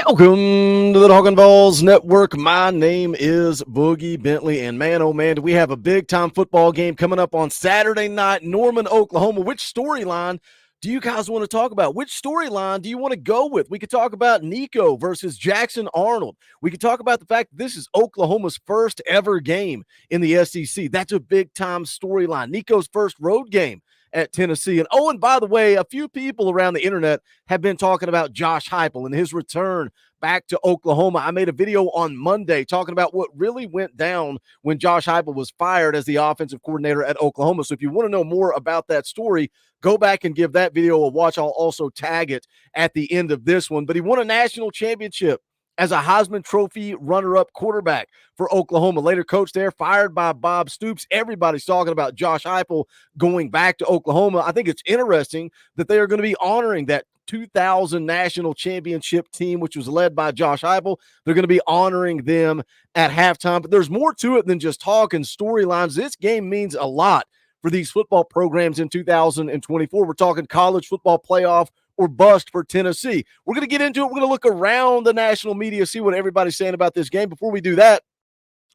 Welcome to the Talkin VAWLS Network. My name is Boogie Bentley, and man, oh man, do we have a big-time football game coming up on Saturday night, Norman, Oklahoma. Which storyline do you guys want to talk about? Which storyline do you want to go with? We could talk about Nico versus Jackson Arnold. We could talk about the fact that this is Oklahoma's first ever game in the SEC. That's a big-time storyline. Nico's first road game at Tennessee. And by the way, a few people around the internet have been talking about Josh Heupel and his return back to Oklahoma. I made a video on Monday talking about what really went down when Josh Heupel was fired as the offensive coordinator at Oklahoma. So if you want to know more about that story, go back and give that video a watch. I'll also tag it at the end of this one. But he won a national championship as a Heisman Trophy runner-up quarterback for Oklahoma. Later coach there, fired by Bob Stoops. Everybody's talking about Josh Heupel going back to Oklahoma. I think it's interesting that they are going to be honoring that 2000 national championship team, which was led by Josh Heupel. They're going to be honoring them at halftime. But there's more to it than just talk and storylines. This game means a lot for these football programs in 2024. We're talking college football playoff or bust for Tennessee. We're going to get into it. We're going to look around the national media, see what everybody's saying about this game. Before we do that,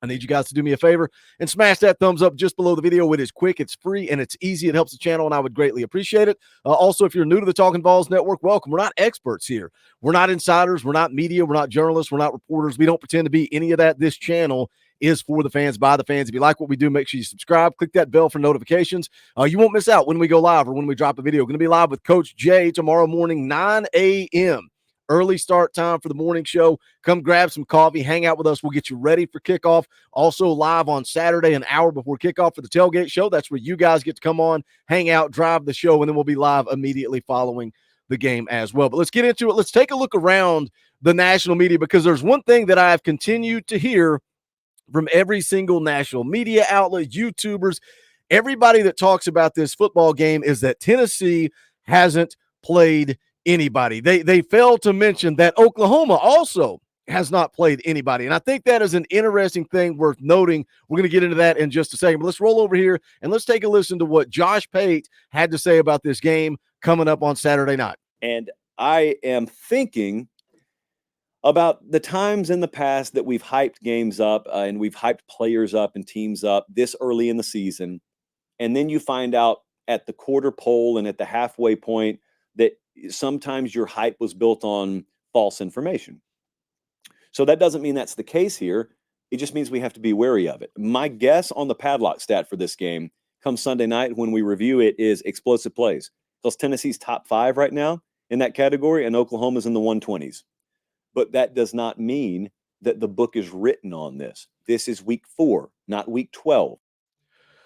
I need you guys to do me a favor and smash that thumbs up just below the video. It is quick, it's free, and it's easy. It helps the channel, and I would greatly appreciate it. Also, if you're new to the Talkin VAWLS Network, welcome. We're not experts here. We're not insiders. We're not media. We're not journalists. We're not reporters. We don't pretend to be any of that. This channel is for the fans, by the fans. If you like what we do, make sure you subscribe. Click that bell for notifications. You won't miss out when we go live or when we drop a video. We're going to be live with Coach Jay tomorrow morning, 9 a.m. Early start time for the morning show. Come grab some coffee, hang out with us. We'll get you ready for kickoff. Also live on Saturday, an hour before kickoff for the tailgate show. That's where you guys get to come on, hang out, drive the show, and then we'll be live immediately following the game as well. But let's get into it. Let's take a look around the national media, because there's one thing that I have continued to hear from every single national media outlet, YouTubers, everybody that talks about this football game, is that Tennessee hasn't played anybody. They fail to mention that Oklahoma also has not played anybody. And I think that is an interesting thing worth noting. We're going to get into that in just a second. But let's roll over here and let's take a listen to what Josh Pate had to say about this game coming up on Saturday night. And I am thinking about the times in the past that we've hyped games up and we've hyped players up and teams up this early in the season. And then you find out at the quarter pole and at the halfway point that sometimes your hype was built on false information. So that doesn't mean that's the case here. It just means we have to be wary of it. My guess on the padlock stat for this game come Sunday night when we review it is explosive plays. Because Tennessee's top 5 right now in that category and Oklahoma's in the 120s. But that does not mean that the book is written on this. This is week 4, not week 12.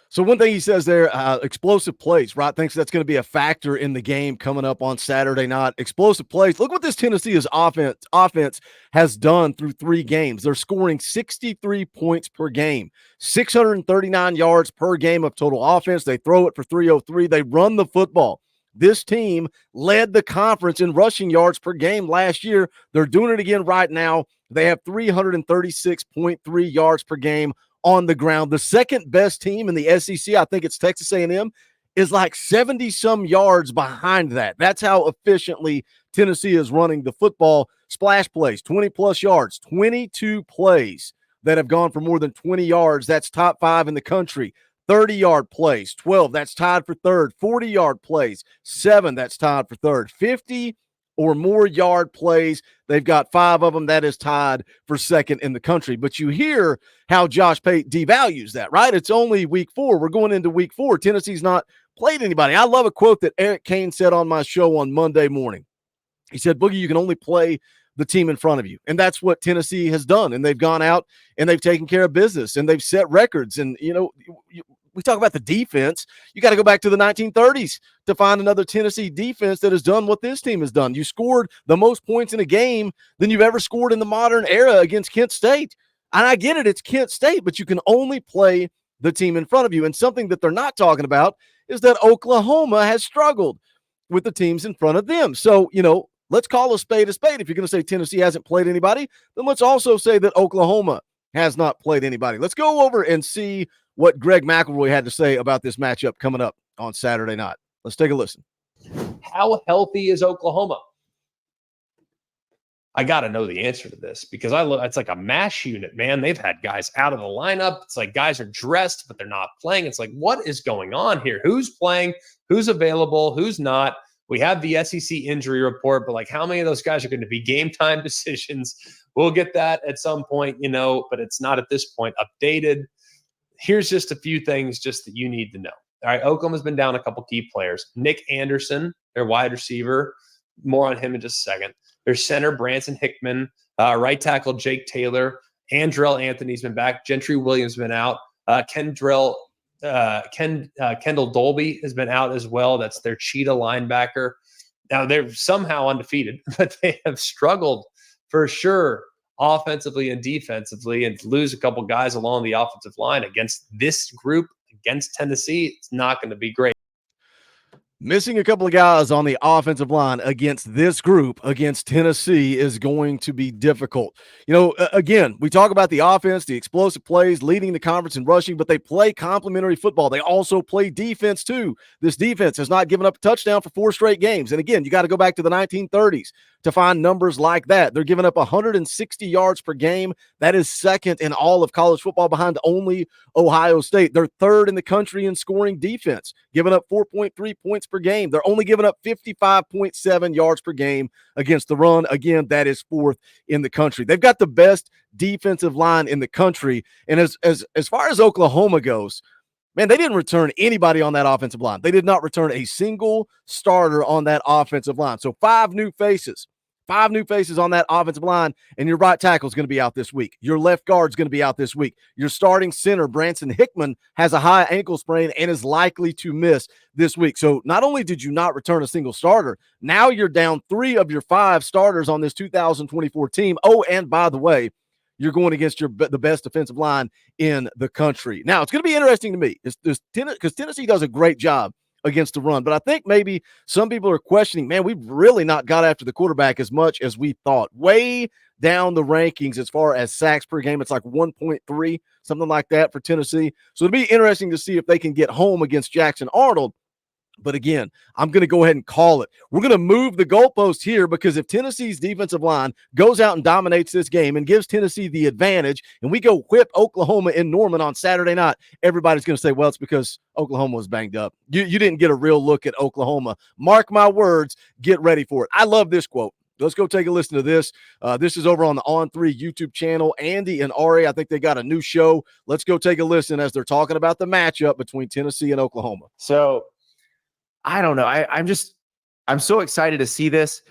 So one thing he says there, explosive plays, right? Thinks that's going to be a factor in the game coming up on Saturday night. Explosive plays. Look what this Tennessee's offense has done through 3 games. They're scoring 63 points per game, 639 yards per game of total offense. They throw it for 303. They run the football. This team led the conference in rushing yards per game last year. They're doing it again right now. They have 336.3 yards per game on the ground. The second best team in the SEC, I think it's Texas A&M, is like 70-some yards behind that. That's how efficiently Tennessee is running the football. Splash plays, 20-plus yards, 22 plays that have gone for more than 20 yards. That's top 5 in the country. 30-yard plays, 12, that's tied for 3rd. 40-yard plays, 7, that's tied for 3rd. 50 or more yard plays, they've got 5 of them. That is tied for 2nd in the country. But you hear how Josh Pate devalues that, right? It's only week 4. We're going into week 4. Tennessee's not played anybody. I love a quote that Eric Kane said on my show on Monday morning. He said, Boogie, you can only play the team in front of you. And that's what Tennessee has done. And they've gone out and they've taken care of business and they've set records. And, you know, we talk about the defense. You got to go back to the 1930s to find another Tennessee defense that has done what this team has done. You scored the most points in a game than you've ever scored in the modern era against Kent State. And I get it, it's Kent State, but you can only play the team in front of you. And something that they're not talking about is that Oklahoma has struggled with the teams in front of them. So, you know, let's call a spade a spade. If you're going to say Tennessee hasn't played anybody, then let's also say that Oklahoma has not played anybody. Let's go over and see what Greg McElroy had to say about this matchup coming up on Saturday night. Let's take a listen. How healthy is Oklahoma? I got to know the answer to this because it's like a mash unit, man. They've had guys out of the lineup. It's like guys are dressed, but they're not playing. It's like, what is going on here? Who's playing? Who's available? Who's not? We have the SEC injury report, but like how many of those guys are going to be game time decisions? We'll get that at some point, but it's not at this point updated. Here's just a few things just that you need to know. All right, Oklahoma's been down a couple key players. Nick Anderson, their wide receiver. More on him in just a second. Their center, Branson Hickman. Right tackle, Jake Taylor. Andrell Anthony's been back. Gentry Williams been out. Kendall Dolby has been out as well. That's their cheetah linebacker. Now, they're somehow undefeated, but they have struggled for sure offensively and defensively, and to lose a couple guys along the offensive line against this group, against Tennessee, it's not going to be great. Missing a couple of guys on the offensive line against this group, against Tennessee, is going to be difficult. Again, we talk about the offense, the explosive plays, leading the conference in rushing, but they play complementary football. They also play defense, too. This defense has not given up a touchdown for 4 straight games. And again, you got to go back to the 1930s to find numbers like that. They're giving up 160 yards per game. That is second in all of college football behind only Ohio State. They're third in the country in scoring defense, giving up 4.3 points per game. They're only giving up 55.7 yards per game against the run. Again, that is fourth in the country. They've got the best defensive line in the country. And as far as Oklahoma goes, man, they didn't return anybody on that offensive line. They did not return a single starter on that offensive line. So 5 new faces on that offensive line, and your right tackle is going to be out this week. Your left guard is going to be out this week. Your starting center, Branson Hickman, has a high ankle sprain and is likely to miss this week. So not only did you not return a single starter, now you're down 3 of your 5 starters on this 2024 team. Oh, and by the way, you're going against the best defensive line in the country. Now, it's going to be interesting to me because Tennessee does a great job against the run. But I think maybe some people are questioning, man, we've really not got after the quarterback as much as we thought. Way down the rankings as far as sacks per game. It's like 1.3, something like that for Tennessee. So it'll be interesting to see if they can get home against Jackson Arnold. But again, I'm going to go ahead and call it. We're going to move the goalpost here because if Tennessee's defensive line goes out and dominates this game and gives Tennessee the advantage, and we go whip Oklahoma in Norman on Saturday night, everybody's going to say, well, it's because Oklahoma was banged up. You didn't get a real look at Oklahoma. Mark my words. Get ready for it. I love this quote. Let's go take a listen to this. This is over on the On3 YouTube channel. Andy and Ari, I think they got a new show. Let's go take a listen as they're talking about the matchup between Tennessee and Oklahoma. So I don't know. I'm so excited to see this.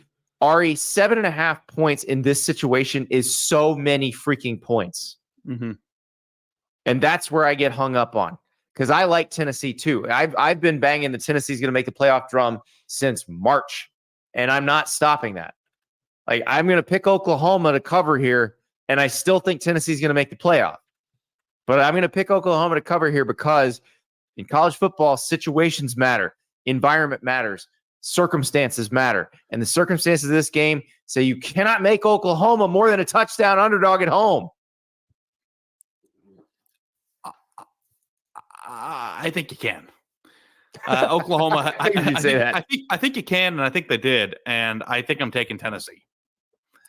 Ari, 7.5 points in this situation is so many freaking points. Mm-hmm. And that's where I get hung up on because I like Tennessee too. I've been banging that Tennessee's going to make the playoff drum since March, and I'm not stopping that. Like, I'm going to pick Oklahoma to cover here, and I still think Tennessee's going to make the playoff. But I'm going to pick Oklahoma to cover here because in college football, situations matter. Environment matters. Circumstances matter. And the circumstances of this game say you cannot make Oklahoma more than a touchdown underdog at home. I think you can. Oklahoma. I think you can, and I think they did. And I think I'm taking Tennessee.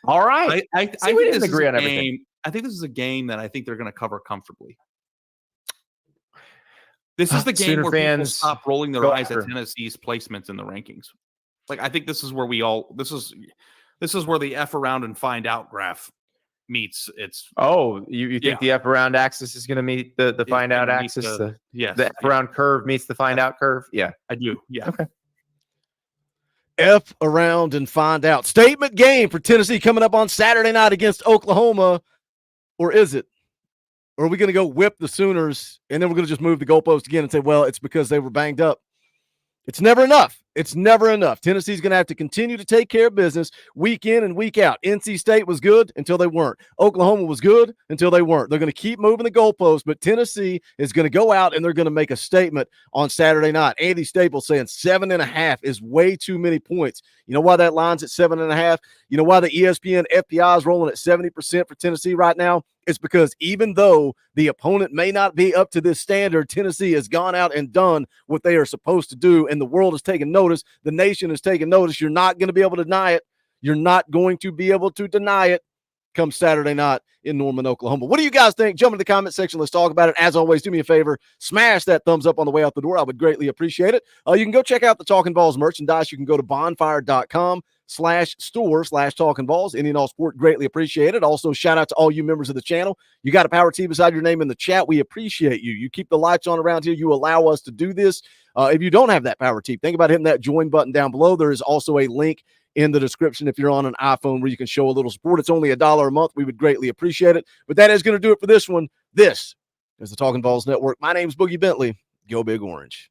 All right. I think we this didn't agree is on everything. I think this is a game that I think they're going to cover comfortably. This is the game Sooner where fans people stop rolling their go eyes after. at Tennessee's placements in the rankings. Like, I think this is where this is where the F around and find out graph meets its. Oh, you think the F around axis is going to meet the find out axis? Yes. The F around curve meets the find out curve? Yeah. I do. Yeah. Okay. F around and find out. Statement game for Tennessee coming up on Saturday night against Oklahoma. Or is it? Or are we going to go whip the Sooners and then we're going to just move the goalpost again and say, well, it's because they were banged up? It's never enough. It's never enough. Tennessee's going to have to continue to take care of business week in and week out. NC State was good until they weren't. Oklahoma was good until they weren't. They're going to keep moving the goalposts, but Tennessee is going to go out and they're going to make a statement on Saturday night. Andy Staples saying 7.5 is way too many points. You know why that line's at 7.5? You know why the ESPN FPI is rolling at 70% for Tennessee right now? It's because even though the opponent may not be up to this standard, Tennessee has gone out and done what they are supposed to do, and the world has taken notice. The nation has taken notice. You're not going to be able to deny it. You're not going to be able to deny it come Saturday night in Norman, Oklahoma. What do you guys think? Jump in the comment section. Let's talk about it. As always, do me a favor. Smash that thumbs up on the way out the door. I would greatly appreciate it. You can go check out the Talkin VAWLS merchandise. You can go to bonfire.com/store/Talkin VAWLS. Any and all support, greatly appreciated. Also, shout out to all you members of the channel. You got a Power T beside your name in the chat. We appreciate you. You keep the lights on around here. You allow us to do this. If you don't have that Power T, think about hitting that join button down below. There is also a link in the description if you're on an iPhone where you can show a little support. It's only $1 a month. We would greatly appreciate it. But that is going to do it for this one. This is the Talkin VAWLS Network. My name is Boogie Bentley. Go Big Orange.